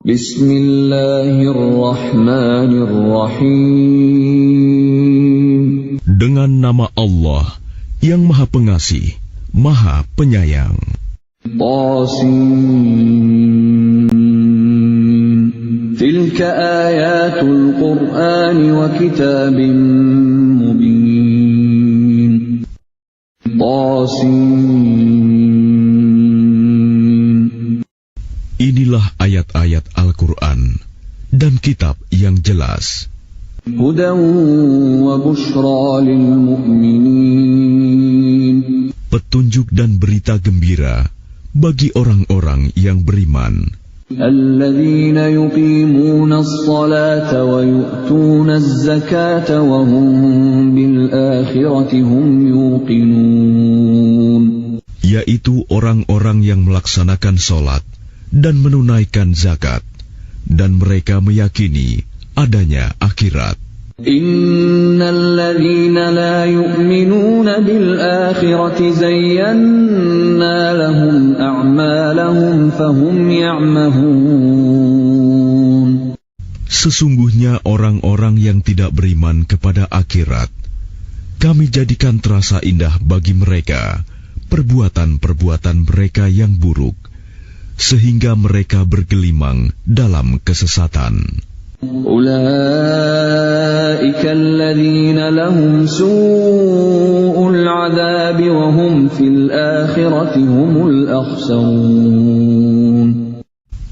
Bismillahirrahmanirrahim. Dengan nama Allah yang Maha Pengasih, Maha Penyayang. Tasin. Tilka ayatul Qur'an wa kitabim mubin. Tasin. Inilah ayat-ayat Al-Quran dan kitab yang jelas. Hudan wa bushra lil mu'minin. Petunjuk dan berita gembira bagi orang-orang yang beriman. Alladzina yuqimuna as-salata wa yu'tuna az-zakata wa hum bil akhirati hum yuqinun. Yaitu orang-orang yang melaksanakan sholat dan menunaikan zakat, dan mereka meyakini adanya akhirat. Innal ladzina la yu'minuna bil akhirati zayyana lahum a'malahum fahum ya'mahun. Sesungguhnya orang-orang yang tidak beriman kepada akhirat, kami jadikan terasa indah bagi mereka perbuatan-perbuatan mereka yang buruk, sehingga mereka bergelimang dalam kesesatan. Ulaika alladzina lahum su'ul 'adzabi wa hum fil akhirati humul akhsarun.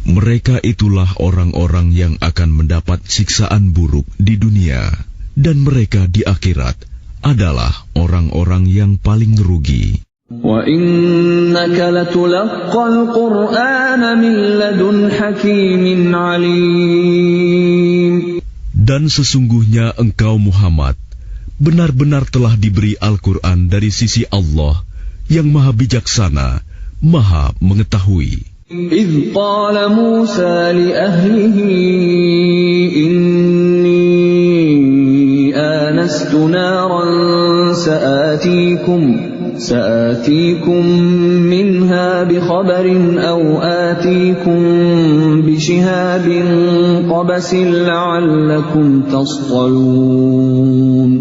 Mereka itulah orang-orang yang akan mendapat siksaan buruk di dunia, dan mereka di akhirat adalah orang-orang yang paling rugi. Wa innaka latulaqqal Qur'ana min ladun hakimin 'alim. Dan sesungguhnya engkau Muhammad benar-benar telah diberi Al-Quran dari sisi Allah yang Maha Bijaksana, Maha Mengetahui. إذ قال موسى لأهله إني آنست نارا سآتيكم منها بخبر أو آتيكم بشهاب قبس لعلكم تصطلون.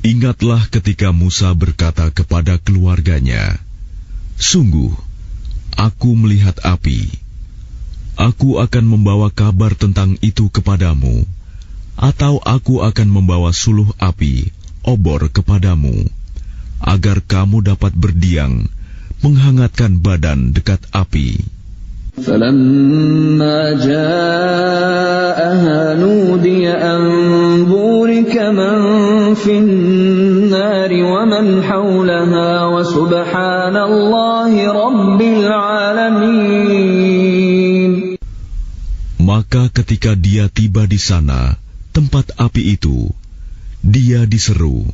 Ingatlah ketika Musa berkata kepada keluarganya, "Sungguh, aku melihat api. Aku akan membawa kabar tentang itu kepadamu, atau aku akan membawa suluh api, obor kepadamu, agar kamu dapat berdiam, menghangatkan badan dekat api." فَلَمَّا جَاءَهَا نُودِيَ أَن بُورِكَ مَن فِي النَّارِ وَمَنْ حَوْلَهَا وَسُبْحَانَ اللَّهِ رَبِّ الْعَالَمِينَ. Maka ketika dia tiba di sana, tempat api itu, dia diseru,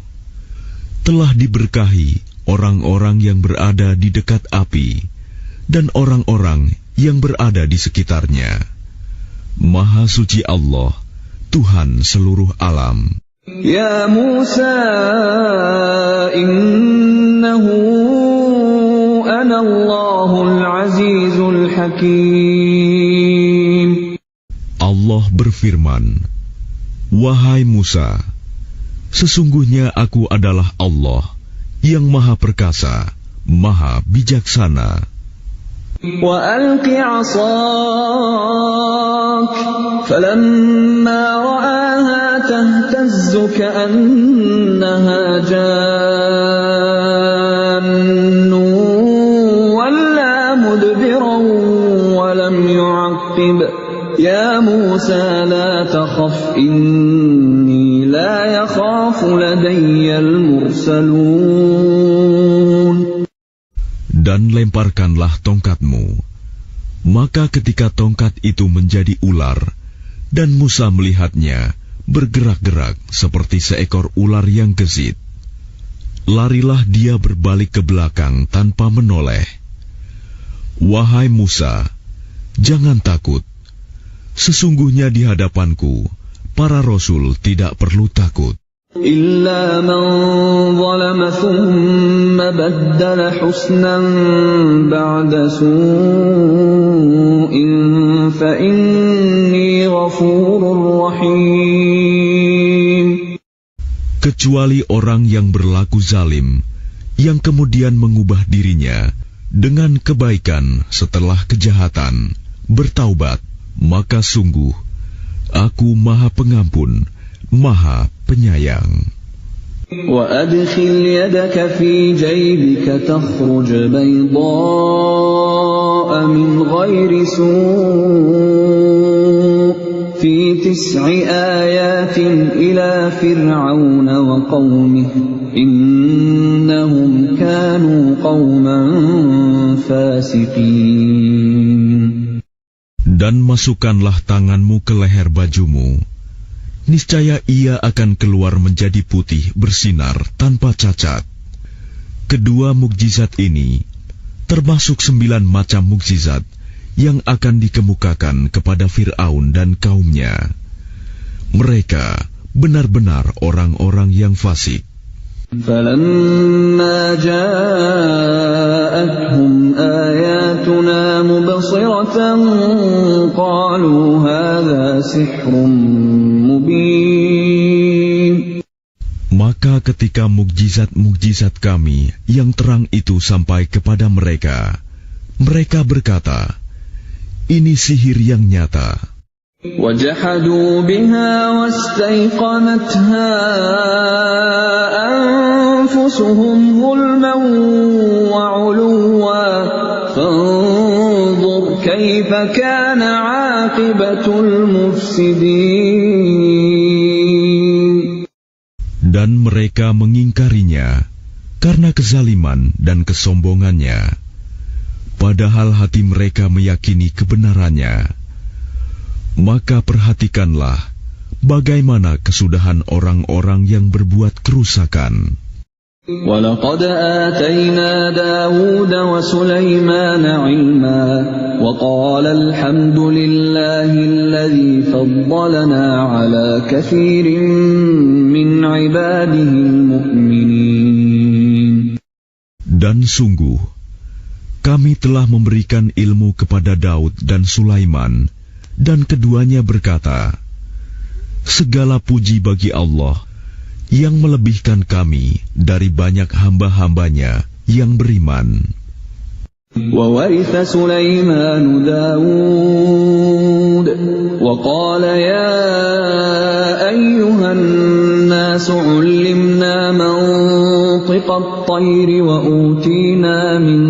"Telah diberkahi orang-orang yang berada di dekat api, dan orang-orang yang berada di sekitarnya. Maha suci Allah, Tuhan seluruh alam." Ya Musa, innahu ana Allahul Azizul Hakim. Allah berfirman, "Wahai Musa, sesungguhnya aku adalah Allah yang Maha Perkasa, Maha Bijaksana." وَأَلْقِ عَصَاكَ فَلَمَّا رَآهَا تَهْتَزُّ كَأَنَّهَا جَانٌّ وَلَّى مُدْبِرًا وَلَمْ يُعَقِّبْ يَا مُوسَى لَا تَخَفْ إِنِّي لَا يَخَافُ لَدَيَّ الْمُرْسَلُونَ. Dan lemparkanlah tongkatmu. Maka ketika tongkat itu menjadi ular, dan Musa melihatnya bergerak-gerak seperti seekor ular yang gesit, larilah dia berbalik ke belakang tanpa menoleh. Wahai Musa, jangan takut. Sesungguhnya di hadapanku, para rasul tidak perlu takut. إلا من ظلم ثم بدل حسنا بعد سوء فإن غفور رحيم. Kecuali orang yang berlaku zalim, yang kemudian mengubah dirinya dengan kebaikan setelah kejahatan, bertaubat, maka sungguh Aku Maha Pengampun, Maha Penyayang. وَأَدْخِلْ يَدَكَ فِي جَيْبِكَ تَخْرُجْ بَيْضَاءَ مِنْ غَيْرِ سُوءٍ فِي 9 آيَاتٍ إِلَى فِرْعَوْنَ وَقَوْمِهِ إِنَّهُمْ كَانُوا قَوْمًا فَاسِقِينَ. Dan masukkanlah tanganmu ke leher bajumu, niscaya ia akan keluar menjadi putih bersinar tanpa cacat. Kedua mukjizat ini termasuk 9 macam mukjizat yang akan dikemukakan kepada Fir'aun dan kaumnya. Mereka benar-benar orang-orang yang fasik. فَلَمَّا جَاءَتْهُمْ آيَاتُنَا مُبْصِرَةً قَالُوا هَذَا سِحْرٌ مُبِينٌ. Maka ketika mukjizat-mukjizat kami yang terang itu sampai kepada mereka, mereka berkata, ini sihir yang nyata. وَجَحَدُوا بِهَا وَاسْتَيْقَنَتْهَا أَنفُسُهُمْ ظُلْمًا وَعُلُوًّا فَانظُرْ كَيْفَ كَانَ عَاقِبَةُ الْمُفْسِدِينَ. Dan mereka mengingkarinya karena kezaliman dan kesombongannya, padahal hati mereka meyakini kebenarannya. Maka perhatikanlah bagaimana kesudahan orang-orang yang berbuat kerusakan. وَلَقَدْ آتَيْنَا دَاوُودَ وَسُلَيْمَانَ عِلْمًا وَقَالَ الْحَمْدُ لِلَّهِ الَّذِي فَضَّلَنَا عَلَى كَثِيرٍ مِّنْ عِبَادِهِ الْمُؤْمِنِينَ. Dan sungguh, kami telah memberikan ilmu kepada Daud dan Sulaiman, dan keduanya berkata, segala puji bagi Allah yang melebihkan kami dari banyak hamba-hambanya yang beriman. وَوَرِثَ سُلَيْمَانُ دَاوُودَ وَقَالَ يَا أَيُّهَا النَّاسُ عُلِّمْنَا مَنطِقَ الطَّيْرِ وَأُوتِينَا مِنْ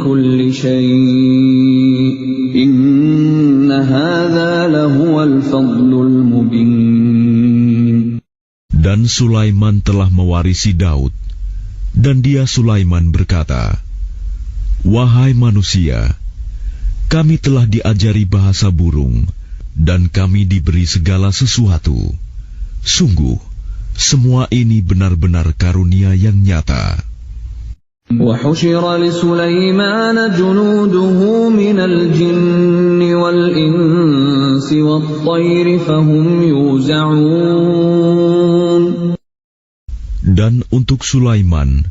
كُلِّ شَيْءٍ إِنَّ هَذَا لَهُوَ الْفَضْلُ الْمُبِينُ. Dan Sulaiman telah mewarisi Daud, dan dia Sulaiman berkata, wahai manusia, kami telah diajari bahasa burung, dan kami diberi segala sesuatu. Sungguh, semua ini benar-benar karunia yang nyata. وَحُشِرَ لِسُلَيْمَانَ جُنُودُهُ مِنَ الْجِنِّ وَالْإِنسِ وَالطَّيْرِ فَهُمْ يُوزَعُونَ. Dan untuk Sulaiman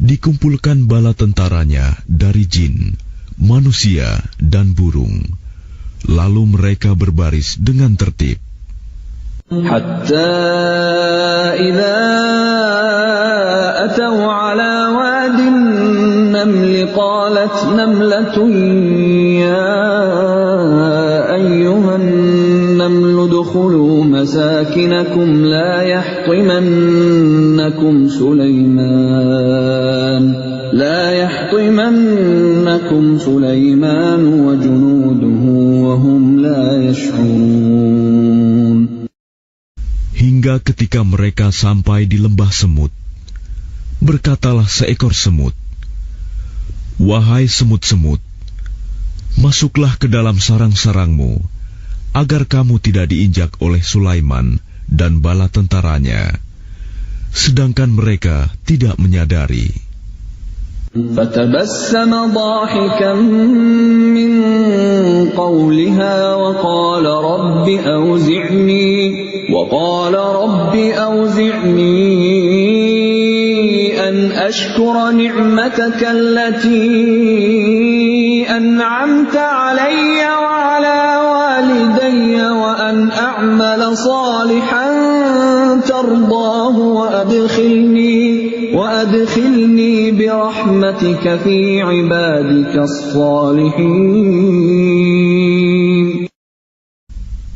dikumpulkan bala tentaranya dari jin, manusia, dan burung. Lalu mereka berbaris dengan tertib. حَتَّى إِذَا أَتَوْا عَلَى وَادِ النَّمْلِ قَالَتْ نَمْلَةٌ يَا أَيُّهَا النَّمْلُ ادْخُلُوا مَسَاكِنَكُمْ لَا يَحْطِمَنَّكُمْ سُلَيْمَانُ وَجُنُودُهُ وَهُمْ لَا يَشْعُرُونَ. Hingga ketika mereka sampai di lembah semut, berkatalah seekor semut, wahai semut-semut, masuklah ke dalam sarang-sarangmu, agar kamu tidak diinjak oleh Sulaiman dan bala tentaranya, sedangkan mereka tidak menyadari. فَتَبَسَّمَ ضَاحِكًا مِّن قَوْلِهَا وَقَالَ رَبِّ أَوْزِعْنِي أَنْ أَشْكُرَ نِعْمَتَكَ الَّتِي أَنْعَمْتَ عَلَيَّ وَعَلَى وَالِدَيَّ وَأَنْ صالحا ترضاه وأدخلني برحمتك في عبادك الصالحين.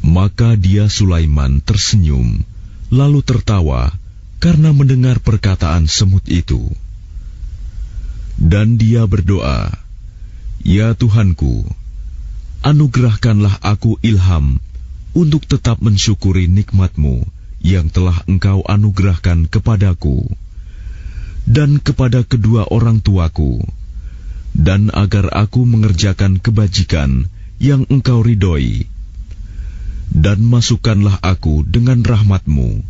Maka dia Sulaiman tersenyum, lalu tertawa karena mendengar perkataan semut itu. Dan dia berdoa, "Ya Tuhanku, anugerahkanlah aku ilham untuk tetap mensyukuri nikmat-Mu yang telah Engkau anugerahkan kepadaku dan kepada kedua orang tuaku, dan agar aku mengerjakan kebajikan yang Engkau ridhoi. Dan masukkanlah aku dengan rahmat-Mu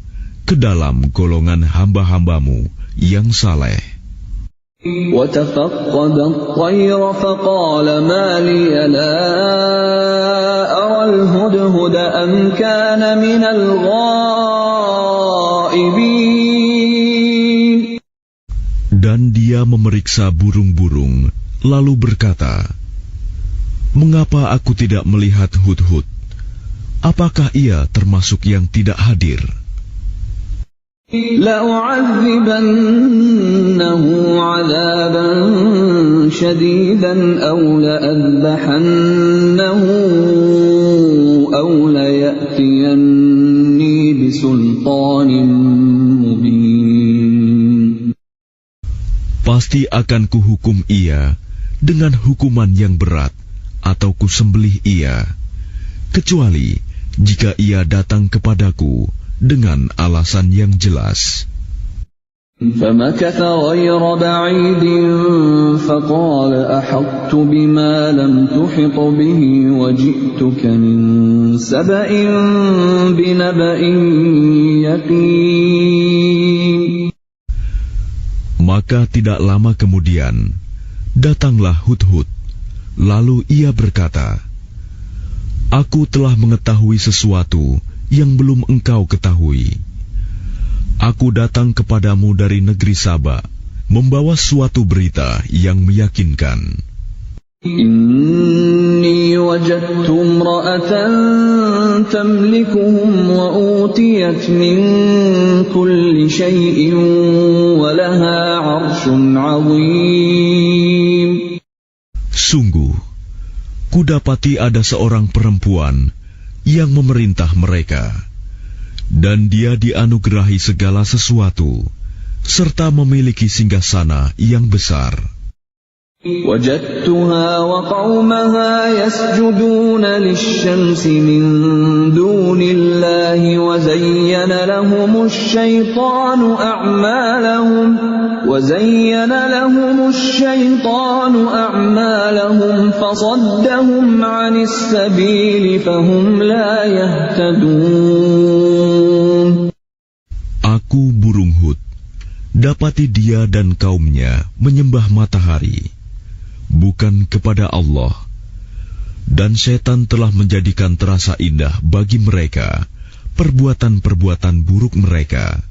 ke dalam golongan hamba-hamba-Mu yang saleh." وَتَفَقَّدَ الطَّيْرَ فَقَالَ مَا لِيَ لَا أَرَى الْهُدْهُدَ أَمْ كَانَ مِنَ الْغَائِبِينَ. Dan dia memeriksa burung-burung, lalu berkata, "Mengapa aku tidak melihat hudhud? Apakah ia termasuk yang tidak hadir?" لَأُعَذِّبَنَّهُ عَذَابًا شَدِيدًا أَوْ لَأَذْبَحَنَّهُ أَوْ لَيَأْتِيَنِّي بِسُلْطَانٍ مُبِينٍ. Pasti akan kuhukum ia dengan hukuman yang berat, atau kusembelih ia, kecuali jika ia datang kepadaku dengan alasan yang jelas. فَمَكَثَ غَيْرَ بَعِيدٍ فَقَالَ أَحَطتُ بِمَا لَمْ تُحِطْ بِهِ وَجِئْتُكَ مِنْ سَبَإٍ بِنَبَإٍ يَقِينٍ. Maka tidak lama kemudian datanglah Hudhud, lalu ia berkata, "Aku telah mengetahui sesuatu yang belum engkau ketahui. Aku datang kepadamu dari negeri Saba, membawa suatu berita yang meyakinkan. Inni wajadtu imra'atan tamlikuhum wa utiyat min kulli shay'in wa laha 'arshun 'azim." Sungguh, kudapati ada seorang perempuan yang memerintah mereka, dan dia dianugerahi segala sesuatu, serta memiliki singgasana yang besar. وجدتها وقومها يسجدون للشمس من دون الله وزين لهم الشيطان أعمالهم فصدهم عن السبيل فهم لا يهتدون. Aku burung Hud, dapati dia dan kaumnya menyembah matahari, bukan kepada Allah, dan setan telah menjadikan terasa indah bagi mereka perbuatan-perbuatan buruk mereka,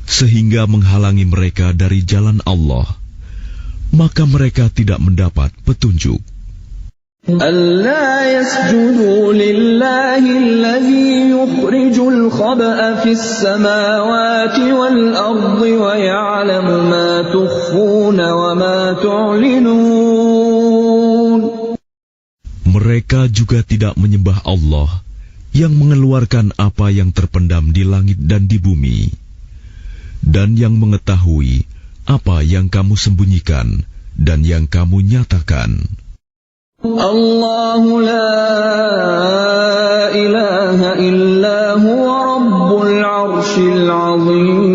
sehingga menghalangi mereka dari jalan Allah, maka mereka tidak mendapat petunjuk. أَلَّا يَسْجُدُوا لِلَّهِ الَّذِي يُخْرِجُ الْخَبْءَ فِي السَّمَاوَاتِ وَالْأَرْضِ وَيَعْلَمُ مَا تُخْفُونَ وَمَا تُعْلِنُونَ. Mereka juga tidak menyembah Allah yang mengeluarkan apa yang terpendam di langit dan di bumi, dan yang mengetahui apa yang kamu sembunyikan dan yang kamu nyatakan. Allahu la ilaha illa huwa rabbul arshil azim.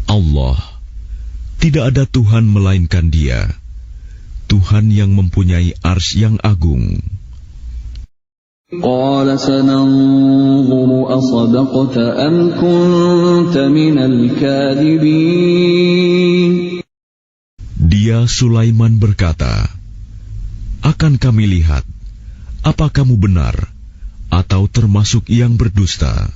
Allah, tidak ada Tuhan melainkan Dia, Tuhan yang mempunyai arsy yang agung. Qala sananzuru asadaqta am kunta minal kadhibin. Dia Sulaiman berkata, "Akan kami lihat, apa kamu benar atau termasuk yang berdusta?"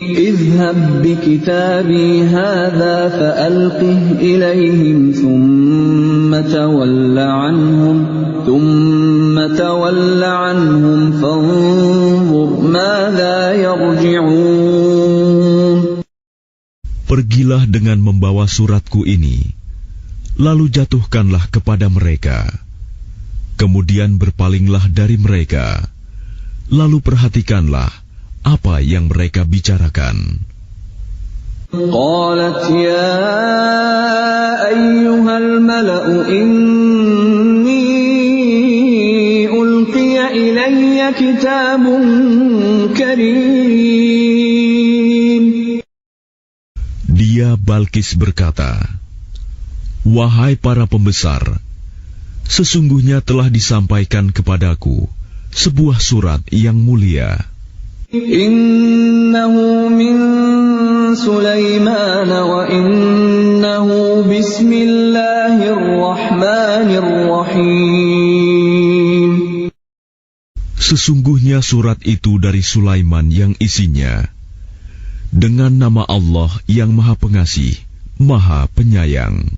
Idhhab bikitabi hadha fa'alqih ilayhim thumma tawalla anhum Pergilah dengan membawa suratku ini, lalu jatuhkanlah kepada mereka. Kemudian berpalinglah dari mereka, lalu perhatikanlah apa yang mereka bicarakan. Qalat ya ayyuhal mala'u inni ulqiya ilayya kitabun karim. Dia Balkis berkata, "Wahai para pembesar, sesungguhnya telah disampaikan kepadaku sebuah surat yang mulia. Innahu min Sulaiman wa innahu bismillahirrahmanirrahim." Sesungguhnya surat itu dari Sulaiman yang isinya, dengan nama Allah yang Maha Pengasih, Maha Penyayang.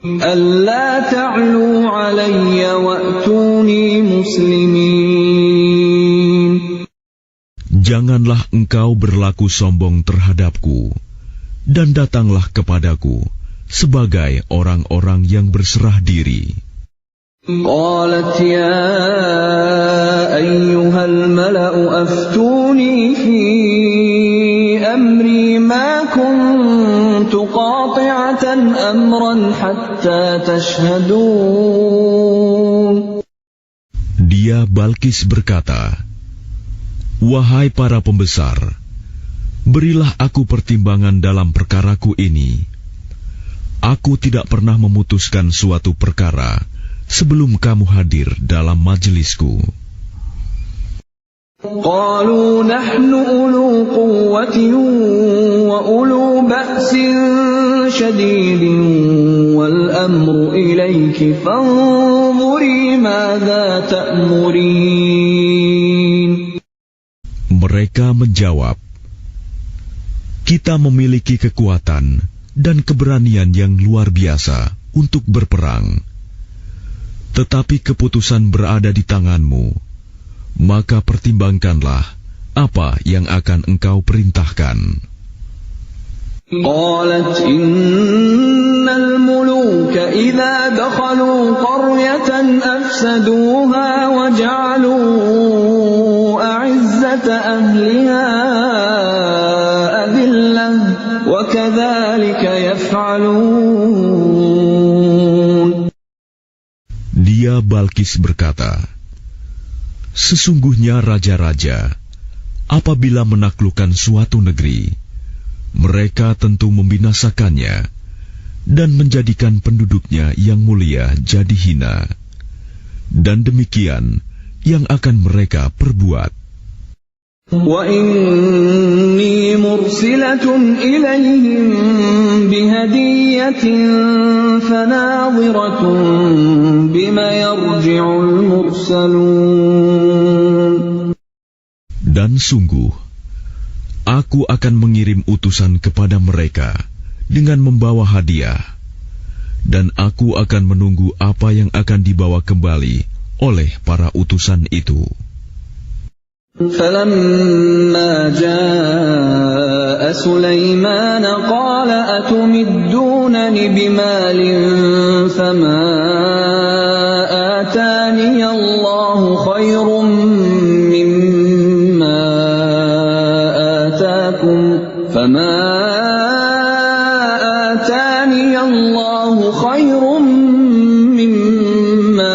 Alla ta'lu alayya wa'tuni muslimin. Janganlah engkau berlaku sombong terhadapku, dan datanglah kepadaku sebagai orang-orang yang berserah diri. Qalat ya ayyuhal mala'u aftuni fi amri ma kuntu qati'atan amran hatta tashhadun. Dia Balkis berkata, "Wahai para pembesar, berilah aku pertimbangan dalam perkaraku ini. Aku tidak pernah memutuskan suatu perkara sebelum kamu hadir dalam majelisku." Qalu nahnu ulu quwwatin wa ulu ba'sin shadidin wal amru ilayki fanzuri madza ta'murin. Mereka menjawab, "Kita memiliki kekuatan dan keberanian yang luar biasa untuk berperang. Tetapi keputusan berada di tanganmu. Maka pertimbangkanlah apa yang akan engkau perintahkan." Qalat innal muluka idza dakhalu qaryatan afsaduha wa ja'alu a'izzata ahliha adillah wa kadzalika yaf'alun. Dia Balkis berkata, "Sesungguhnya raja-raja, apabila menaklukkan suatu negeri, mereka tentu membinasakannya dan menjadikan penduduknya yang mulia jadi hina. Dan demikian yang akan mereka perbuat." Wa inni mursilatun ilayhim bihadiyatin fanadhiratun bima yarji'ul mursalun. Dan sungguh, aku akan mengirim utusan kepada mereka dengan membawa hadiah, dan aku akan menunggu apa yang akan dibawa kembali oleh para utusan itu. فَلَمَّا جَاءَ سُلَيْمَانَ قَالَ أَتُمِدُّونَنِ بِمَالٍ فَمَا آتَانِيَ اللَّهُ خَيْرٌ مِّمَّا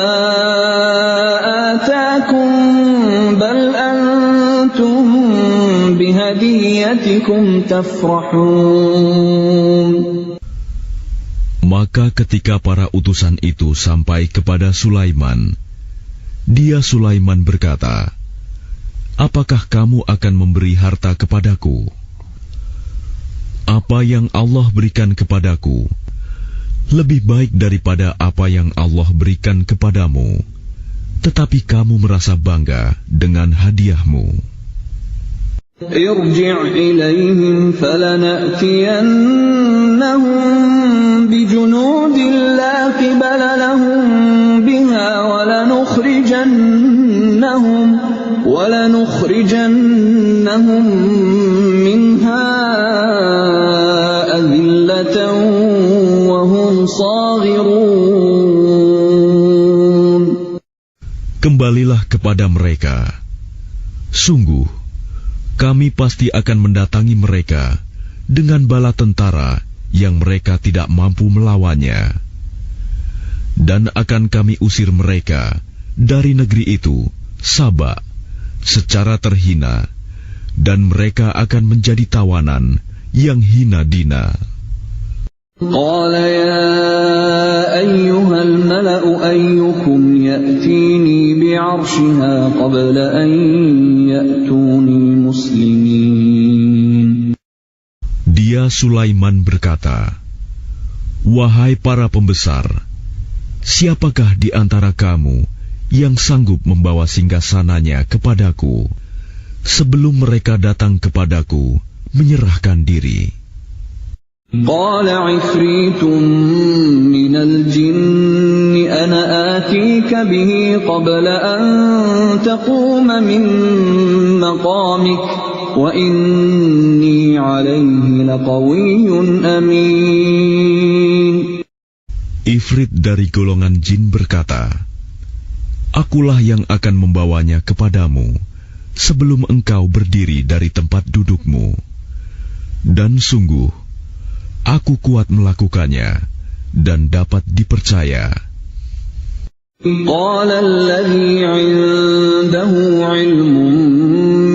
آتَاكُمْ بَلْ أَنْتُمْ بِهَدِيَّتِكُمْ تَفْرَحُونَ. Maka ketika para utusan itu sampai kepada Sulaiman, Sulaiman berkata, "Apakah kamu akan memberi harta kepadaku? Apa yang Allah berikan kepadaku lebih baik daripada apa yang Allah berikan kepadamu, tetapi kamu merasa bangga dengan hadiahmu." Irji' ilayhim falana'tiyannahum bijunudin la qibala lahum biha walanukhrijannahum minha وهم صاغرون. Kembalilah kepada mereka. Sungguh, kami pasti akan mendatangi mereka dengan bala tentara yang mereka tidak mampu melawannya. Dan akan kami usir mereka dari negeri itu, Saba, secara terhina, dan mereka akan menjadi tawanan yang hina dina. قال يا أيها الملأ أيكم يأتيني بعرشها قبل أن يأتوني مسلمين. Dia Sulaiman berkata, "Wahai para pembesar, siapakah di antara kamu yang sanggup membawa singgasananya kepadaku sebelum mereka datang kepadaku menyerahkan diri?" قال عفريت من الجن أنا آتيك به قبل أن تقوم من مقامك وإني عليه لقوي أمين. Ifrit dari golongan jin berkata, "Akulah yang akan membawanya kepadamu sebelum engkau berdiri dari tempat dudukmu. Dan sungguh, aku kuat melakukannya dan dapat dipercaya." قال الذي عنده علم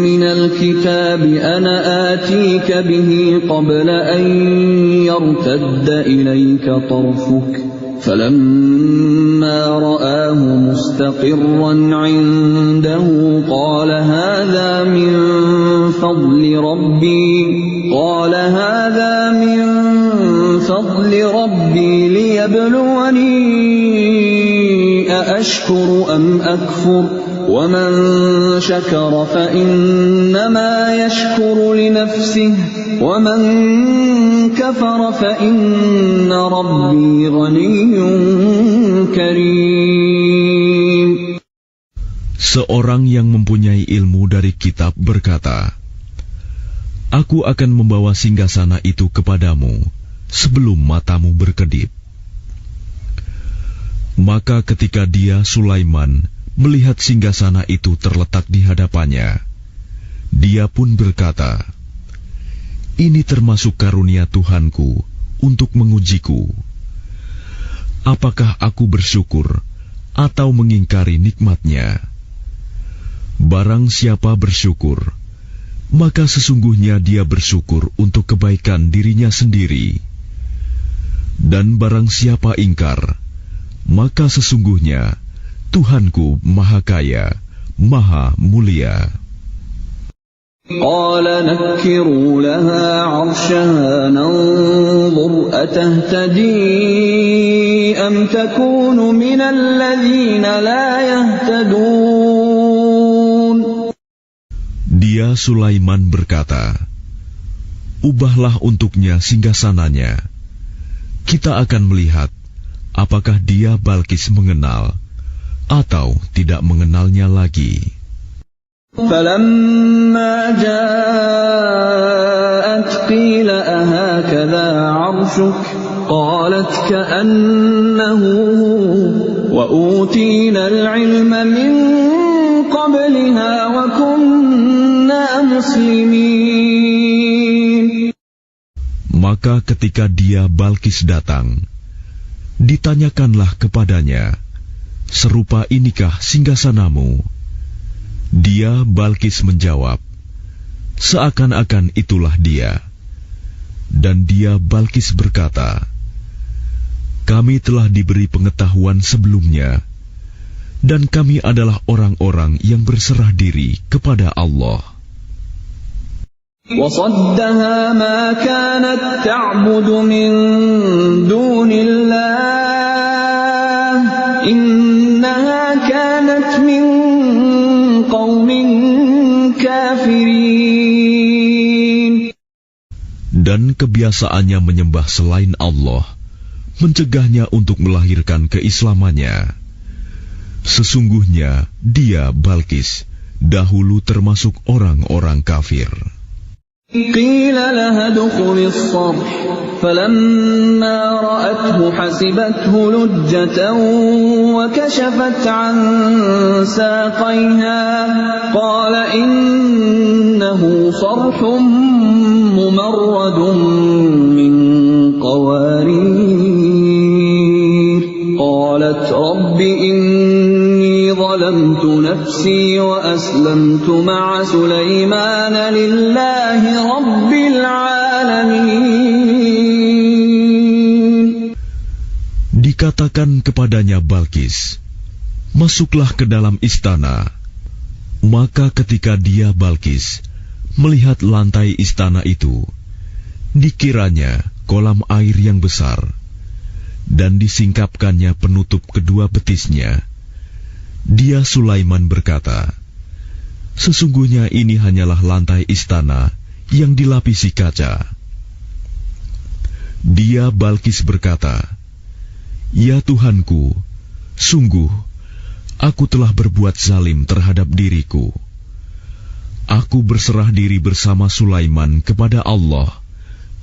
من الكتاب أنا آتيك به قبل أن يرتد إليك طرفك فلما رآه مستقرا عنده قال هذا من فضل ربي ليبلوني أأشكر أم أكفر ومن شكر فإنما يشكر لنفسه ومن كفر فإن ربي غني كريم. Seorang yang mempunyai ilmu dari kitab berkata, "Aku akan membawa singgasana itu kepadamu sebelum matamu berkedip." Maka ketika dia, Sulaiman, melihat singgasana itu terletak di hadapannya, dia pun berkata, "Ini termasuk karunia Tuhanku untuk mengujiku. Apakah aku bersyukur atau mengingkari nikmatnya? Barang siapa bersyukur, maka sesungguhnya dia bersyukur untuk kebaikan dirinya sendiri. Dan barang siapa ingkar, maka sesungguhnya Tuhanku Maha Kaya, Maha Mulia." قال نكروا لها عرشها ننظر أتهتدي أم تكون من الذين لا يهتدون. Dia Sulaiman berkata, "Ubahlah untuknya singgasananya. Kita akan melihat apakah dia Balkis mengenal atau tidak mengenalnya lagi." فلما جاءت قيل أهكذا عرشك قالت كأنه وأوتينا العلم من قبلها وكنا مسلمين. Maka ketika dia Balkis datang, ditanyakanlah kepadanya, "Serupa inikah singgasanamu?" Dia Balkis menjawab, "Seakan-akan itulah dia." Dan dia Balkis berkata, "Kami telah diberi pengetahuan sebelumnya, dan kami adalah orang-orang yang berserah diri kepada Allah." وصدها ما كانت تعبد من دون الله إنها كانت من قوم كافرين. Dan kebiasaannya menyembah selain Allah mencegahnya untuk melahirkan keislamannya. Sesungguhnya dia Balkis dahulu termasuk orang-orang kafir. قيل لها ادخل الصرح فلما رأته حسبته لجة وكشفت عن ساقيها قال إنه صرح ممرد من قوارير قالت رب إني ظلمت نفسي وأسلمت مع سليمان لله رب العالمين. Dikatakan kepadanya Balkis, masuklah ke dalam istana. Maka ketika dia Balkis melihat lantai istana itu, dikiranya kolam air yang besar, dan disingkapkannya penutup kedua betisnya. Dia Sulaiman berkata, sesungguhnya ini hanyalah lantai istana yang dilapisi kaca. Dia Balkis berkata, ya Tuhanku, sungguh aku telah berbuat zalim terhadap diriku. Aku berserah diri bersama Sulaiman kepada Allah,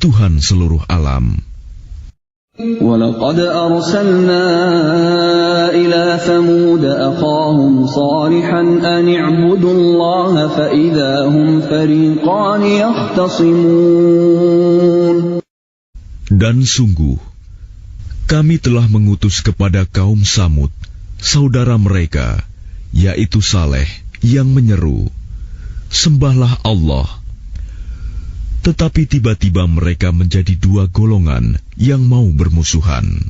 Tuhan seluruh alam. وَلَقَدْ أَرْسَلْنَا إِلَى ثَمُودَ أَخَاهُمْ صَالِحًا أَنِ اعْبُدُوا اللَّهَ فَإِذَا هُمْ فَرِيقَانِ يَخْتَصِمُونَ. Dan sungguh, kami telah mengutus kepada kaum Samud, saudara mereka, yaitu Saleh, yang menyeru, sembahlah Allah. Tetapi tiba-tiba mereka menjadi dua golongan yang mau bermusuhan.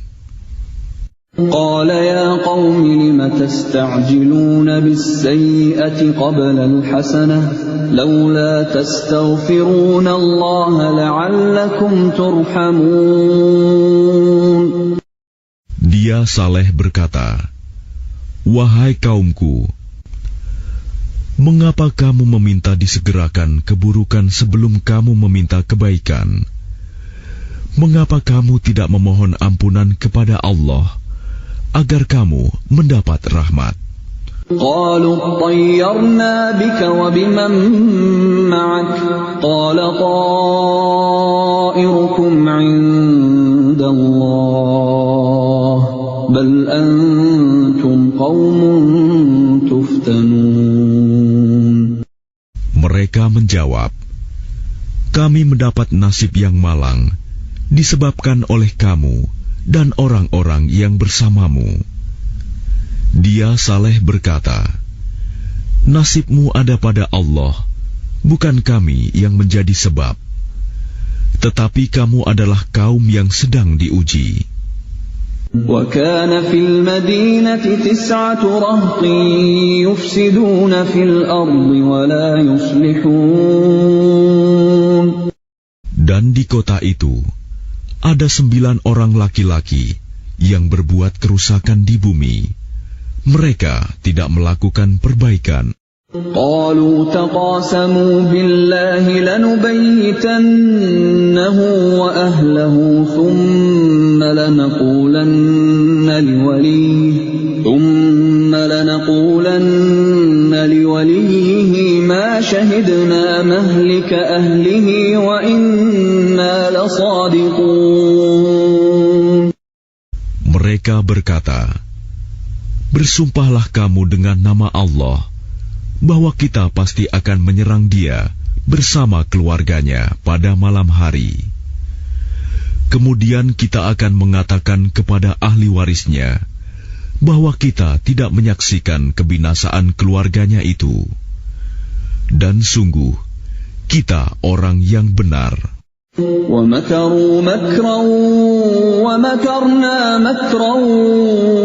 قال يا قوم لم تستعجلون بالسيئة قبل الحسنة لولا تستغفرون الله لعلكم ترحمون. Dia Saleh berkata, wahai kaumku, mengapa kamu meminta disegerakan keburukan sebelum kamu meminta kebaikan? Mengapa kamu tidak memohon ampunan kepada Allah agar kamu mendapat rahmat? قالوا اطيرنا بك وبمن معك قال طائركم عند الله بل أنتم قوم تفتنون. Mereka menjawab, kami mendapat nasib yang malang disebabkan oleh kamu dan orang-orang yang bersamamu. Dia Saleh berkata, nasibmu ada pada Allah, bukan kami yang menjadi sebab. Tetapi kamu adalah kaum yang sedang diuji. وَكَانَ فِي الْمَدِينَةِ 9 رَهْطٍ يُفْسِدُونَ فِي الْأَرْضِ وَلَا يُصْلِحُونَ. Dan di kota itu ada 9 orang laki-laki yang berbuat kerusakan di bumi. Mereka tidak melakukan perbaikan. قالوا تقاسموا بالله لنبيتنه وأهله ثم لنقولن لوليه ما شهدنا مهلك أهله وإنا لصادقون. Mereka berkata, bersumpahlah kamu dengan nama Allah bahwa kita pasti akan menyerang dia bersama keluarganya pada malam hari. Kemudian kita akan mengatakan kepada ahli warisnya bahwa kita tidak menyaksikan kebinasaan keluarganya itu. Dan sungguh, kita orang yang benar. وَمَكَرُوا مَكْرًا وَمَكَرْنَا مَكْرًا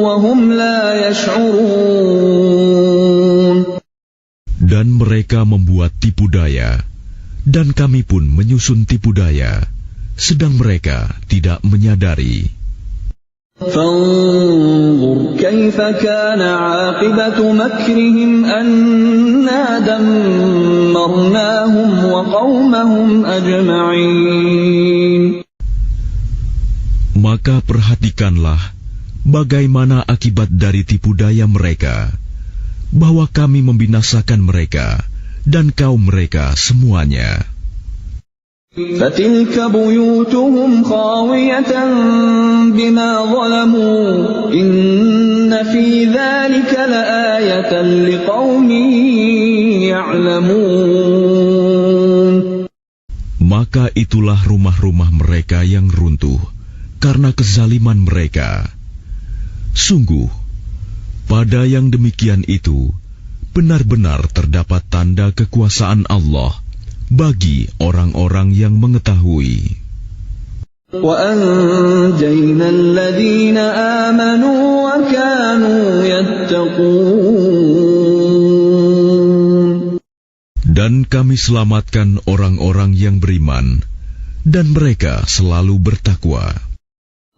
وَهُمْ لَا يَشْعُرُونَ. Dan mereka membuat tipu daya, dan kami pun menyusun tipu daya, sedang mereka tidak menyadari. فانظر كيف كان عاقبة مكرهم أنا دمرناهم وقومهم أجمعين. Maka perhatikanlah bagaimana akibat dari tipu daya mereka, bahwa kami membinasakan mereka dan kaum mereka semuanya. فَتِلْكَ بُيُوتُهُمْ خَاوِيَةً بِمَا ظَلَمُوا إِنَّ فِي ذَلِكَ لَآيَةً لِقَوْمٍ يَعْلَمُونَ. Maka itulah rumah-rumah mereka yang runtuh karena kezaliman mereka. Sungguh, pada yang demikian itu benar-benar terdapat tanda kekuasaan Allah bagi orang-orang yang mengetahui. وَأَنْجَيْنَا الَّذِينَ آمَنُوا وَكَانُوا يَتَّقُونَ. Dan kami selamatkan orang-orang yang beriman, dan mereka selalu bertakwa.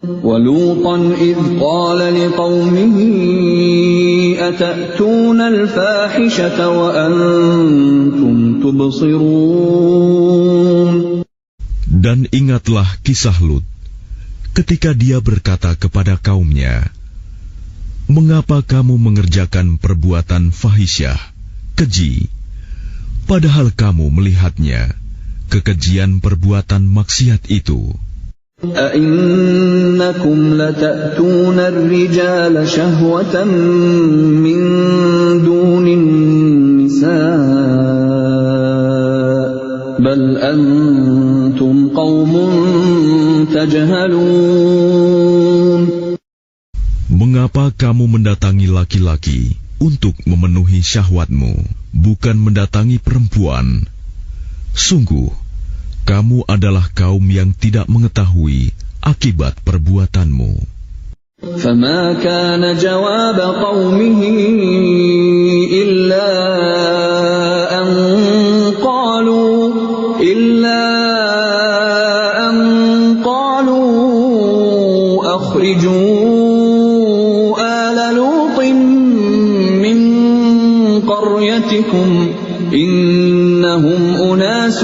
وَلُوطًا إِذْ قَالَ لِقَوْمِهِ أَتَأْتُونَ الْفَاحِشَةَ وَأَنْتُمْ تُبْصِرُونَ. Dan ingatlah kisah Lut, ketika dia berkata kepada kaumnya, "Mengapa kamu mengerjakan perbuatan fahisyah, keji, padahal kamu melihatnya, kekejian perbuatan maksiat itu? أَإِنَّكُمْ لَتَأْتُونَ الرِّجَالَ شَهْوَةً مِّن دُونِ النِّسَاءِ بَلْ أَنْتُمْ قَوْمٌ تَجْهَلُونَ. Mengapa kamu mendatangi laki-laki untuk memenuhi syahwatmu, bukan mendatangi perempuan? Sungguh, kamu adalah kaum yang tidak mengetahui akibat perbuatanmu." فَمَا كَانَ جَوَابَ قَوْمِهِ إِلَّا أَنْ قَالُوا أَخْرِجُوا آلَ لُوطٍ مِّن قَرْيَتِكُمْ إِنَّهُمْ أُنَاسٌ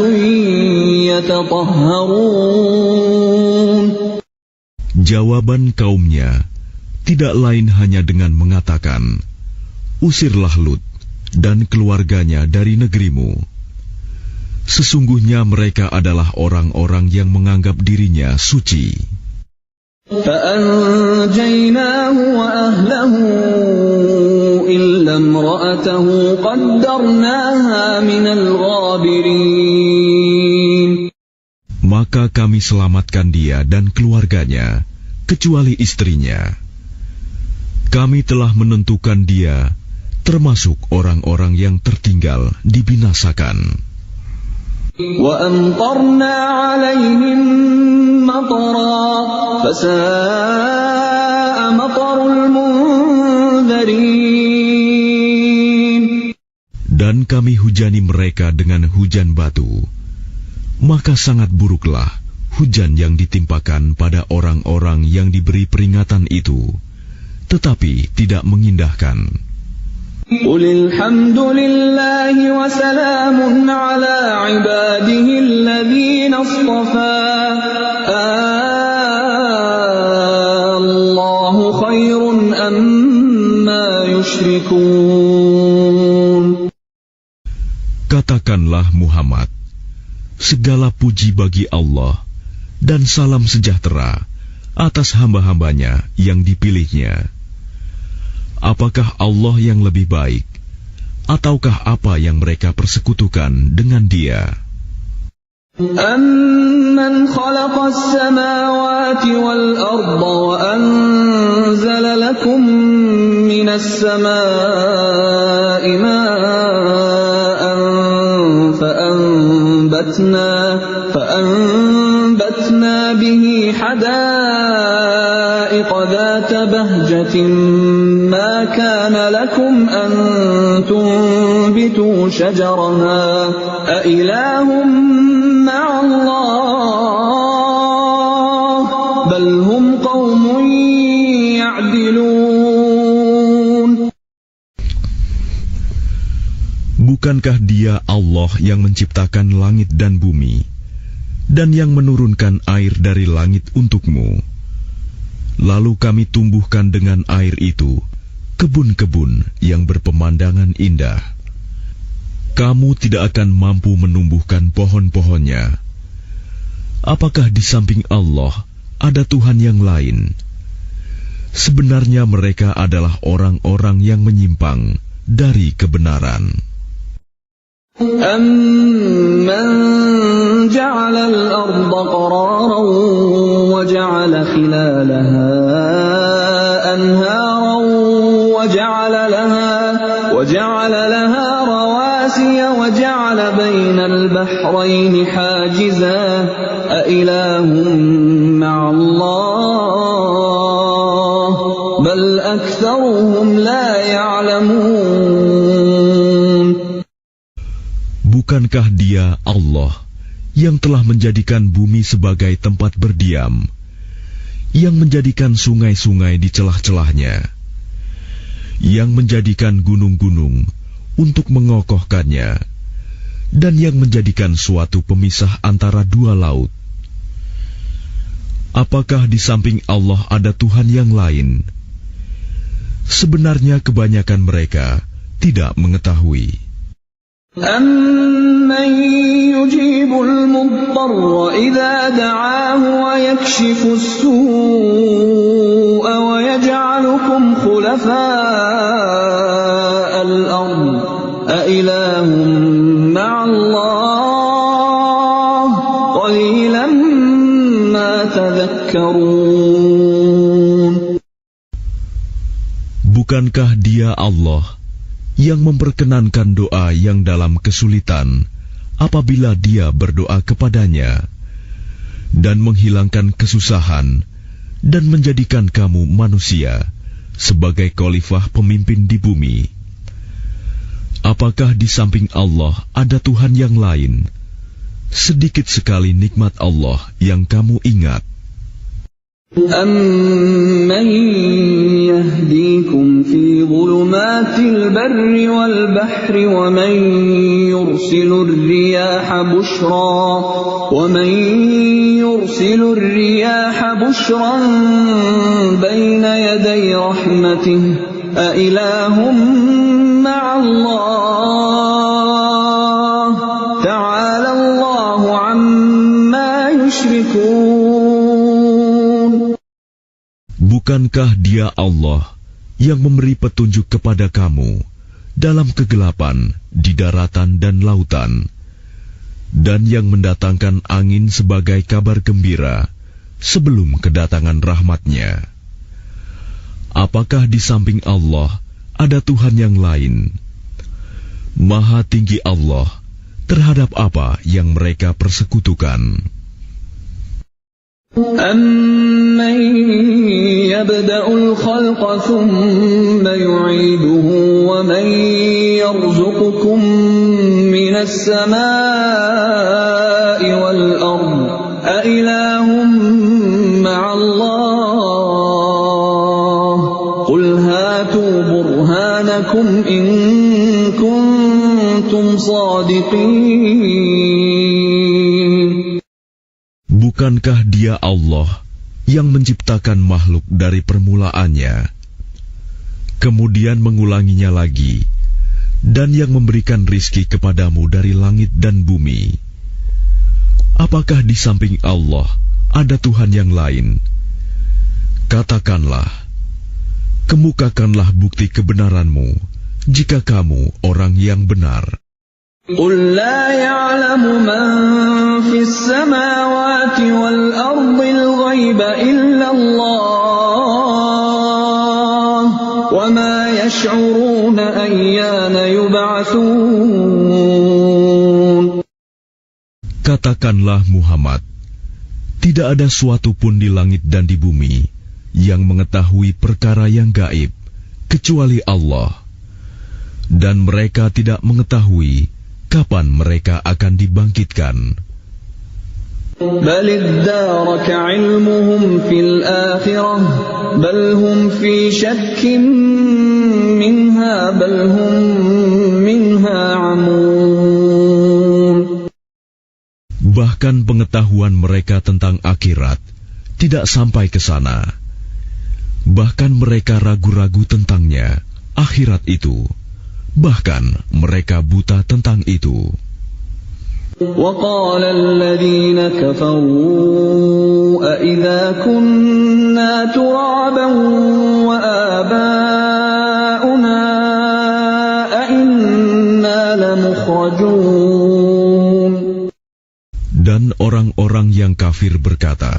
يَتَطَهَّرُونَ. Jawaban kaumnya tidak lain hanya dengan mengatakan, "Usirlah Lut dan keluarganya dari negerimu. Sesungguhnya mereka adalah orang-orang yang menganggap dirinya suci." فَأَنْجَيْنَاهُ وَأَهْلَهُ إِلَّا امْرَأَتَهُ قَدَّرْنَاهَا مِنَ الْغَابِرِينَ. Maka kami selamatkan dia dan keluarganya, kecuali istrinya. Kami telah menentukan dia termasuk orang-orang yang tertinggal dibinasakan. وَأَمْطَرْنَا عَلَيْهِمْ مَطَرًا فَسَاءَ مَطَرُ الْمُنذَرِينَ. Dan kami hujani mereka dengan hujan batu, maka sangat buruklah hujan yang ditimpakan pada orang-orang yang diberi peringatan itu, tetapi tidak mengindahkan. قُلِ الْحَمْدُ لِلَّهِ وَسَلَامٌ عَلَى عِبَادِهِ الَّذِينَ اصْطَفَى اللَّهُ خَيْرٌ أَمَّا يُشْرِكُونَ. Katakanlah Muhammad, segala puji bagi Allah dan salam sejahtera atas hamba-hambanya yang dipilihnya. Apakah Allah yang lebih baik, ataukah apa yang mereka persekutukan dengan Dia? أَمَّنْ خَلَقَ السَّمَاوَاتِ وَالْأَرْضَ وَأَنزَلَ لَكُم مِّنَ السَّمَاءِ مَاءً فَأَنبَتْنَا بِهِ حَدَائِقَ ذَاتَ بَهْجَةٍ مَا كَانَ لَكُمْ أَن تُنبِتُوا شَجَرَهَا أَإِلَٰهٌ مَّعَ اللَّهِ بَلْ هُمْ قَوْمٌ يَعْدِلُونَ. Bukankah Dia Allah yang menciptakan langit dan bumi, dan yang menurunkan air dari langit untukmu? Lalu kami tumbuhkan dengan air itu kebun-kebun yang berpemandangan indah. Kamu tidak akan mampu menumbuhkan pohon-pohonnya, Apakah di samping Allah ada Tuhan yang lain? Sebenarnya mereka adalah orang-orang yang menyimpang dari kebenaran. أَمَّنْ جَعَلَ الْأَرْضَ قَرَارًا وَجَعَلَ خِلَالَهَا أَنْهَارًا وَجَعَلَ لَهَا رَوَاسِيَ وَجَعَلَ بَيْنَ الْبَحْرَيْنِ حَاجِزًا أَإِلَٰهٌ مَّعَ اللَّهِ بَلْ أَكْثَرُهُمْ لَا يَعْلَمُونَ. Bukankah Dia Allah yang telah menjadikan bumi sebagai tempat berdiam, yang menjadikan sungai-sungai di celah-celahnya, yang menjadikan gunung-gunung untuk mengokohkannya, dan yang menjadikan suatu pemisah antara dua laut? Apakah di samping Allah ada Tuhan yang lain? Sebenarnya kebanyakan mereka tidak mengetahui. أَمَّن يُجِيبُ الْمُضْطَرَّ إِذَا دَعَاهُ وَيَكْشِفُ السُّوءَ وَيَجْعَلُكُمْ خُلَفَاءَ الْأَرْضِ أَإِلَٰهٌ مَّعَ اللَّهِ قَلِيلًا مَّا تَذَكَّرُونَ. Bukankah Dia Allah yang memperkenankan doa yang dalam kesulitan apabila Dia berdoa kepadanya, dan menghilangkan kesusahan, dan menjadikan kamu manusia sebagai khalifah pemimpin di bumi? Apakah di samping Allah ada Tuhan yang lain? Sedikit sekali nikmat Allah yang kamu ingat. أَمَّن يَهْدِيكُمْ فِي ظُلُمَاتِ الْبَرِّ وَالْبَحْرِ وَمَن يُرْسِلُ الرِّيَاحَ بُشْرًا بَيْنَ يَدَيْ رَحْمَتِهِ أَإِلَٰهٌ مَّعَ اللَّهِ تَعَالَى اللَّهُ عَمَّا يُشْرِكُونَ. Bukankah Dia Allah yang memberi petunjuk kepada kamu dalam kegelapan di daratan dan lautan, dan yang mendatangkan angin sebagai kabar gembira sebelum kedatangan rahmat-Nya? Apakah di samping Allah ada Tuhan yang lain? Maha tinggi Allah terhadap apa yang mereka persekutukan. أَمَّن يَبْدَأُ الْخَلْقَ ثُمَّ يُعِيدُهُ وَمَن يَرْزُقُكُم مِّنَ السَّمَاءِ وَالْأَرْضِ أَإِلَٰهٌ مَّعَ اللَّهِ قُلْ هَاتُوا بُرْهَانَكُمْ إِن كُنتُمْ صَادِقِينَ. Bukankah Dia Allah yang menciptakan makhluk dari permulaannya, kemudian mengulanginya lagi, dan yang memberikan rizki kepadamu dari langit dan bumi? Apakah di samping Allah ada Tuhan yang lain? Katakanlah, kemukakanlah bukti kebenaranmu jika kamu orang yang benar. قُل لَّا يَعْلَمُ مَن فِي السَّمَاوَاتِ وَالْأَرْضِ الْغَيْبَ إِلَّا اللَّهُ وَمَا يَشْعُرُونَ أَيَّانَ يُبْعَثُونَ. Katakanlah Muhammad, tidak ada suatu pun di langit dan di bumi yang mengetahui perkara yang gaib kecuali Allah, dan mereka tidak mengetahui kapan mereka akan dibangkitkan. بَلِ ادَّارَكَ عِلْمُهُمْ فِي الْآخِرَةِ بَلْ هُمْ فِي شَكٍّ مِّنْهَا بَلْ هُمْ مِنْهَا عَمُونَ. Bahkan pengetahuan mereka tentang akhirat tidak sampai ke sana. Bahkan mereka ragu-ragu tentangnya, akhirat itu. Bahkan mereka buta tentang itu. وقال الذين كفروا أإذا كنا ترابا وآباؤنا أإنا لمخرجون. Dan orang-orang yang kafir berkata,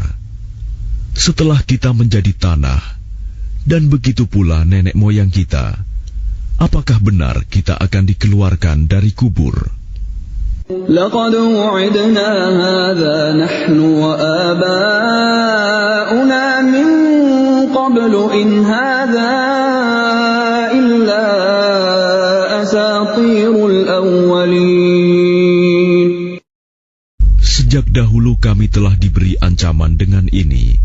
setelah kita menjadi tanah, dan begitu pula nenek moyang kita, apakah benar kita akan dikeluarkan dari kubur? لقد وعدنا هذا نحن وآباؤنا من قبل إن هذا إلا أساطير الأولين. Sejak dahulu kami telah diberi ancaman dengan ini,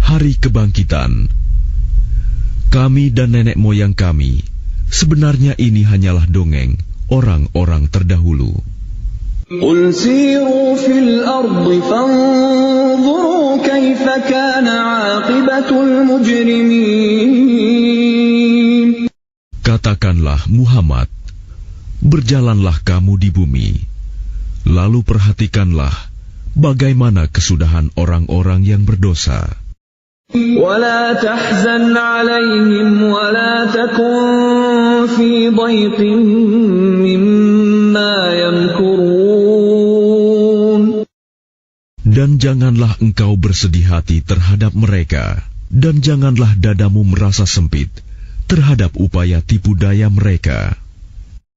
hari kebangkitan. Kami dan nenek moyang kami, sebenarnya ini hanyalah dongeng orang-orang terdahulu. قل سيروا في الأرض فانظروا كيف كان عاقبة المجرمين. Katakanlah Muhammad, berjalanlah kamu di bumi, lalu perhatikanlah bagaimana kesudahan orang-orang yang berdosa. ولا تحزن عليهم ولا تكن في ضيق مما يمكرون. Dan janganlah engkau bersedih hati terhadap mereka, dan janganlah dadamu merasa sempit terhadap upaya tipu daya mereka.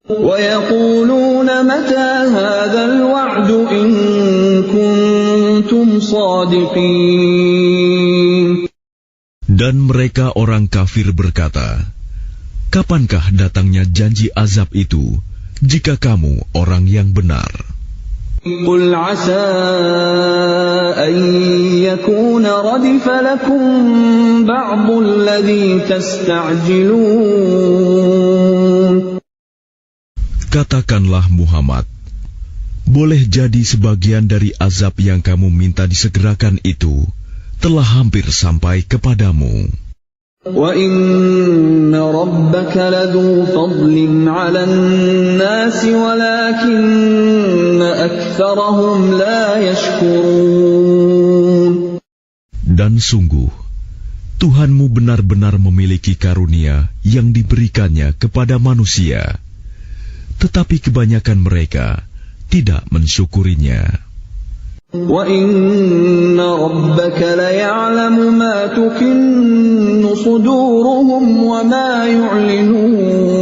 ويقولون متى هذا الوعد إن كنتم صادقين. Dan mereka orang kafir berkata, kapankah datangnya janji azab itu jika kamu orang yang benar? قل عسى أن يكون ردف لكم بعض الذي تستعجلون. Katakanlah Muhammad, boleh jadi sebagian dari azab yang kamu minta disegerakan itu telah hampir sampai kepadamu. وَإِنَّ رَبَّكَ لَذُو فَضْلٍ عَلَى النَّاسِ وَلَكِنَّ أَكْثَرَهُمْ لَا يَشْكُرُونَ. Dan sungguh, Tuhanmu benar-benar memiliki karunia yang diberikannya kepada manusia, tetapi kebanyakan mereka tidak mensyukurinya. وَإِنَّ رَبَّكَ لَيَعْلَمُ مَا تُكِنُّ صُدُورُهُمْ وَمَا يُعْلِنُونَ.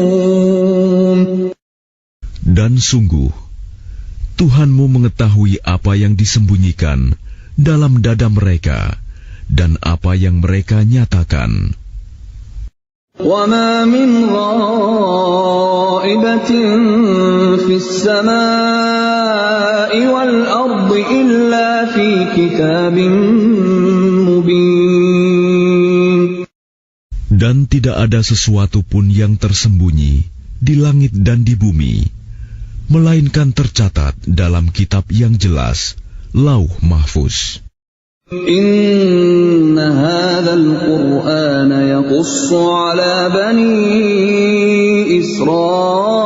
Dan sungguh, Tuhanmu mengetahui apa yang disembunyikan dalam dada mereka dan apa yang mereka nyatakan. وَمَا مِنْ غَائِبَةٍ فِي السَّمَاءِ وَالْأَرْضِ إِلَّا فِي كِتَابٍ مُبِينٍ. Dan tidak ada sesuatu pun yang tersembunyi di langit dan di bumi, melainkan tercatat dalam kitab yang jelas, Lauh Mahfuz. إِنَّ هَذَا الْقُرْآنَ يَقُصُّ عَلَى بَنِي إِسْرَائِيلَ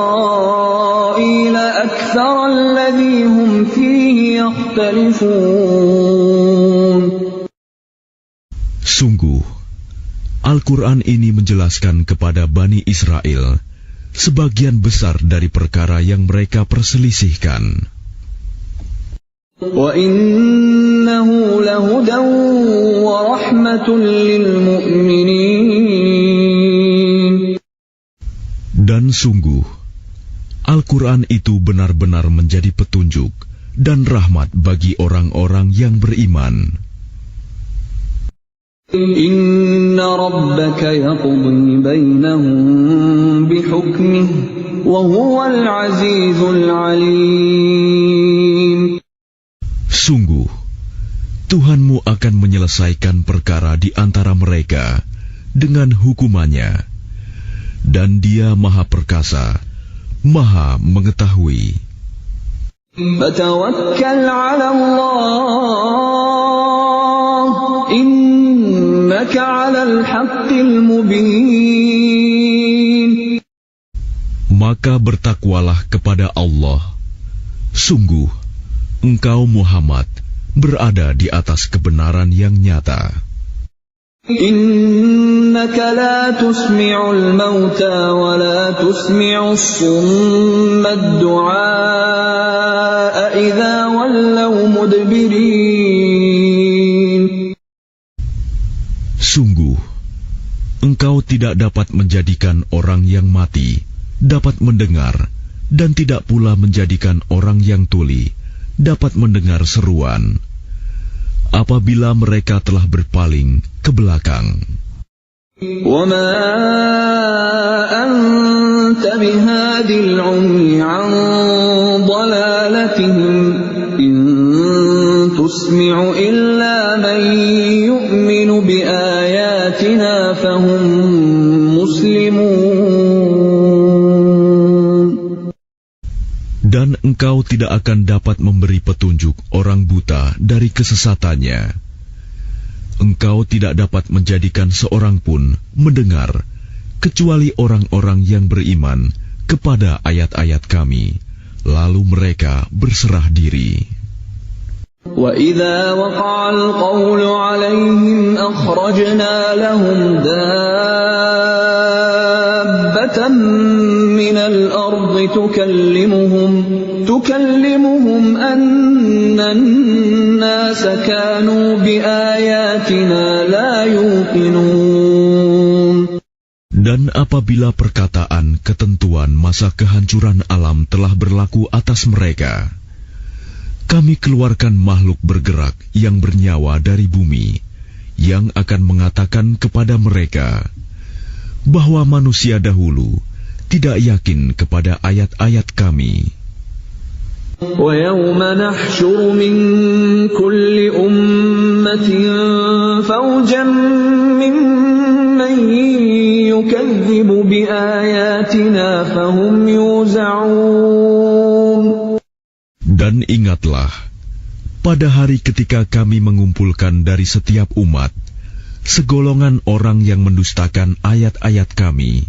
أَكْثَرَ الَّذِي هُمْ فِيهِ يَخْتَلِفُونَ. Sungguh, Al-Quran ini menjelaskan kepada Bani Israel sebagian besar dari perkara yang mereka perselisihkan. وَإِنَّهُ لَهُدًى وَرَحْمَةٌ لِّلْمُؤْمِنِينَ. Dan sungguh, Al-Quran itu benar-benar menjadi petunjuk dan rahmat bagi orang-orang yang beriman. Inna rabbaka yaqdi bainahum bihukmihi wa huwal azizul alim. Sungguh, Tuhanmu akan menyelesaikan perkara di antara mereka dengan hukumannya, dan Dia Maha Perkasa, Maha Mengetahui. Fatawakkal 'ala Allah, innaka 'alal haqqil mubin. Maka bertakwalah kepada Allah. Sungguh, engkau Muhammad berada di atas kebenaran yang nyata. Innaka la tusmi'ul mauta wa la tusmi'us summa ad-du'a idza wallaw mudbirin. Sungguh, engkau tidak dapat menjadikan orang yang mati dapat mendengar, dan tidak pula menjadikan orang yang tuli dapat mendengar seruan apabila mereka telah berpaling ke belakang. وَمَا أَنْتَ بِهَادِ الْعُمْيِ عَنْ ضَلَالَتِهِمْ إِنْ تُسْمِعُ إِلَّا مَنْ يُؤْمِنُ بِآيَاتِنَا فَهُمْ مُسْلِمُونَ. Dan engkau tidak akan dapat memberi petunjuk orang buta dari kesesatannya. Engkau tidak dapat menjadikan seorang pun mendengar, kecuali orang-orang yang beriman kepada ayat-ayat kami, lalu mereka berserah diri. وَإِذَا وَقَعَ الْقَوْلُ عَلَيْهِمْ أَخْرَجْنَا لَهُمْ دَابَّةً مِّنَ الْأَرْضِ تُكَلِّمُهُمْ أَنَّ النَّاسَ كَانُوا بِآيَاتِنَا لَا يُوقِنُونَ. Dan apabila perkataan ketentuan masa kehancuran alam telah berlaku atas mereka, kami keluarkan makhluk bergerak yang bernyawa dari bumi, yang akan mengatakan kepada mereka bahwa manusia dahulu tidak yakin kepada ayat-ayat kami. وَيَوْمَ نَحْشُرُ مِنْ كُلِّ أُمَّةٍ فَوْجًا مِّمَّنْ يُكَذِّبُ بِآيَاتِنَا فَهُمْ يُوزَعُونَ. Dan ingatlah, pada hari ketika kami mengumpulkan dari setiap umat segolongan orang yang mendustakan ayat-ayat kami,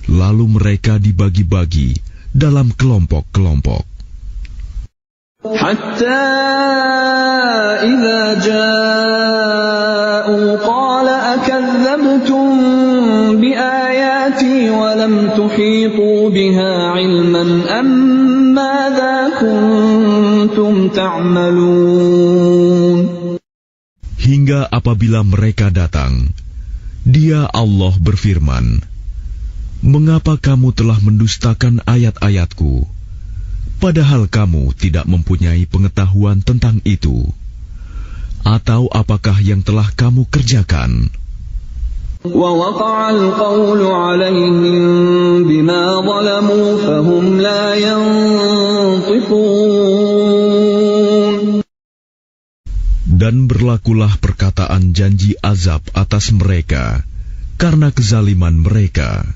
lalu mereka dibagi-bagi dalam kelompok-kelompok. Hatta idza ja'u qala akadzabtum biayati wa lam tuhitu biha ilman am madza kuntum ta'malun. Hingga apabila mereka datang, Dia Allah berfirman, mengapa kamu telah mendustakan ayat-ayatku, padahal kamu tidak mempunyai pengetahuan tentang itu? Atau apakah yang telah kamu kerjakan? وَوَقَعَ الْقَوْلُ عَلَيْهِمْ بِمَا ظَلَمُوا فَهُمْ لَا يَنطِقُونَ. Dan berlakulah perkataan janji azab atas mereka karena kezaliman mereka,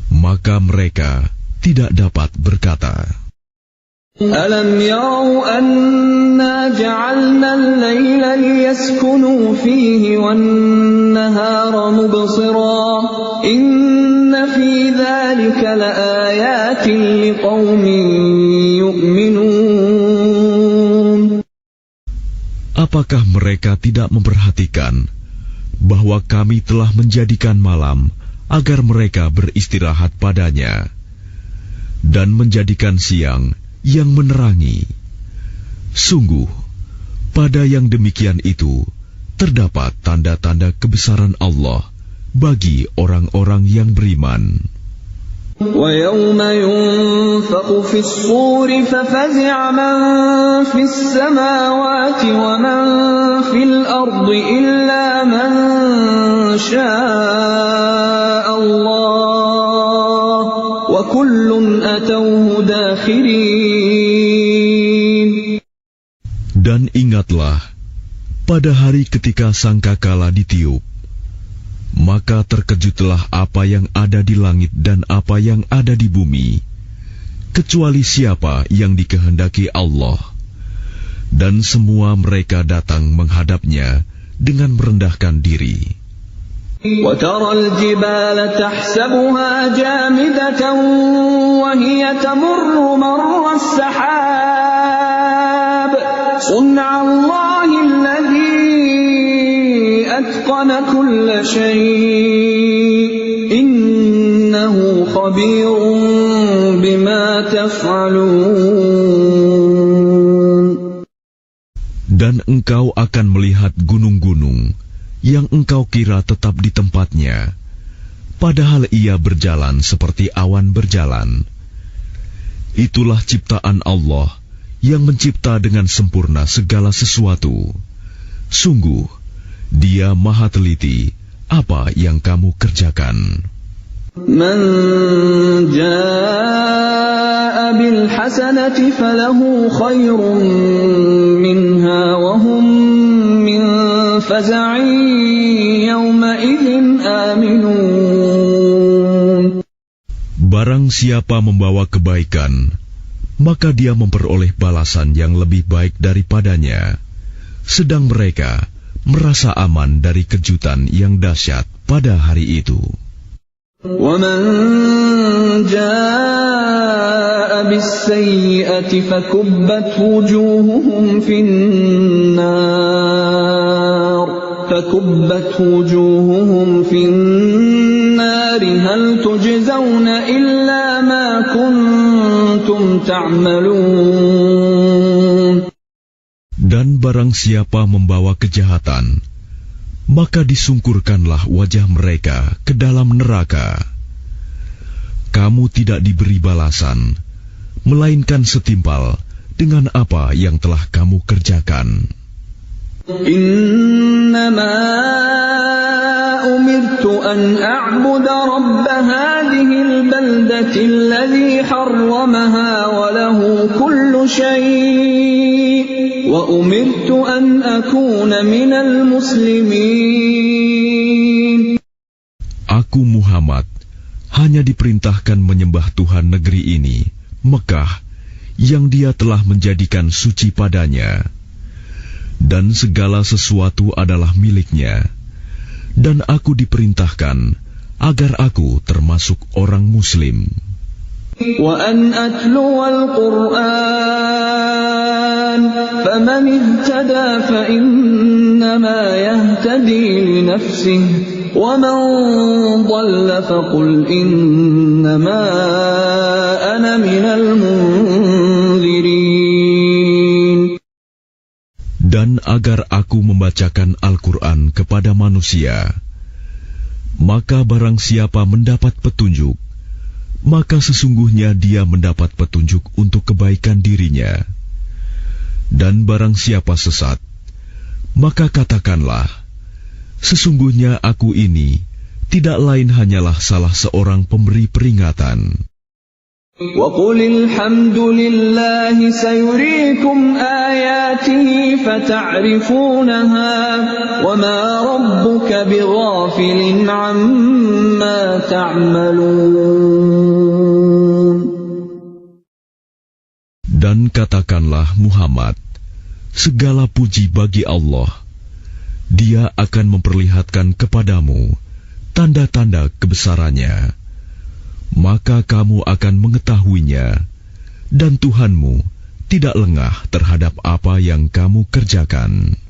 maka mereka tidak dapat berkata. أَلَمْ يَرَوْا أَنَّا جَعَلْنَا اللَّيْلَ لِيَسْكُنُوا فِيهِ وَالنَّهَارَ مُبْصِرًا إِنَّ فِي ذَلِكَ لَآيَاتٍ لِقَوْمٍ يُؤْمِنُونَ. Apakah mereka tidak memperhatikan bahwa kami telah menjadikan malam agar mereka beristirahat padanya, dan menjadikan siang yang menerangi? Sungguh, pada yang demikian itu terdapat tanda-tanda kebesaran Allah bagi orang-orang yang beriman. وَيَوْمَ يُنفَخُ فِي الصُّورِ فَفَزِعَ مَن فِي السَّمَاوَاتِ وَمَن فِي الْأَرْضِ إِلَّا مَن شَاءَ اللَّهُ وَكُلٌّ أَتَوْهُ دَاخِرِينَ. Dan ingatlah, pada hari ketika sangkakala ditiup, maka terkejutlah apa yang ada di langit dan apa yang ada di bumi, kecuali siapa yang dikehendaki Allah. Dan semua mereka datang menghadapnya dengan merendahkan diri. وَتَرَى الْجِبَالَ تَحْسَبُهَا جَامِدَةً وَهِيَ تَمُرُّ مَرَّ السَّحَابِ صنع الله الذي أتقن كل شيء إنه خبير بما تفعلون. Dan engkau akan melihat gunung-gunung yang engkau kira tetap di tempatnya, padahal ia berjalan seperti awan berjalan. Itulah ciptaan Allah yang mencipta dengan sempurna segala sesuatu. Sungguh, Dia Maha Teliti apa yang kamu kerjakan. Man jaa bil hasanati falahu khairun minha wa hum min faza'in yawma idzin aminun. Barang siapa membawa kebaikan, maka dia memperoleh balasan yang lebih baik daripadanya, sedang mereka merasa aman dari kejutan yang dahsyat pada hari itu. وَمَنْ جَاءَ بِالسَّيِّئَةِ فَكُبَّتْ وُجُوهُهُمْ فِي النَّارِ هَلْ تُجْزَوْنَ إِلَّا مَا كُنْتُمْ تَعْمَلُونَ. Dan barang siapa membawa kejahatan, maka disungkurkanlah wajah mereka ke dalam neraka. Kamu tidak diberi balasan, melainkan setimpal dengan apa yang telah kamu kerjakan. Innama umirtu an a'buda rabb hadhihi al-baldati alladhi harramaha wa lahu kullu shay' wa umirtu an akuna minal muslimin. Aku Muhammad hanya diperintahkan menyembah Tuhan negeri ini, Mekah, yang Dia telah menjadikan suci padanya, dan segala sesuatu adalah miliknya, dan aku diperintahkan agar aku termasuk orang Muslim. Wa an atluwa al-Qur'an faman ihtada fa innama yahtadi li nafsihi wa man dhalla fa qul innama ana minal munzirin. Dan agar aku membacakan Al-Quran kepada manusia, maka barang siapa mendapat petunjuk, maka sesungguhnya dia mendapat petunjuk untuk kebaikan dirinya. Dan barang siapa sesat, maka katakanlah, sesungguhnya aku ini tidak lain hanyalah salah seorang pemberi peringatan. وَقُلِ الْحَمْدُ لِلَّهِ سَيُرِيكُمْ آيَاتِهِ فَتَعْرِفُونَهَا وَمَا رَبُّكَ بِغَافِلٍ عَمَّا تَعْمَلُونَ. Dan katakanlah Muhammad, segala puji bagi Allah. Dia akan memperlihatkan kepadamu tanda-tanda kebesarannya, maka kamu akan mengetahuinya, dan Tuhanmu tidak lengah terhadap apa yang kamu kerjakan.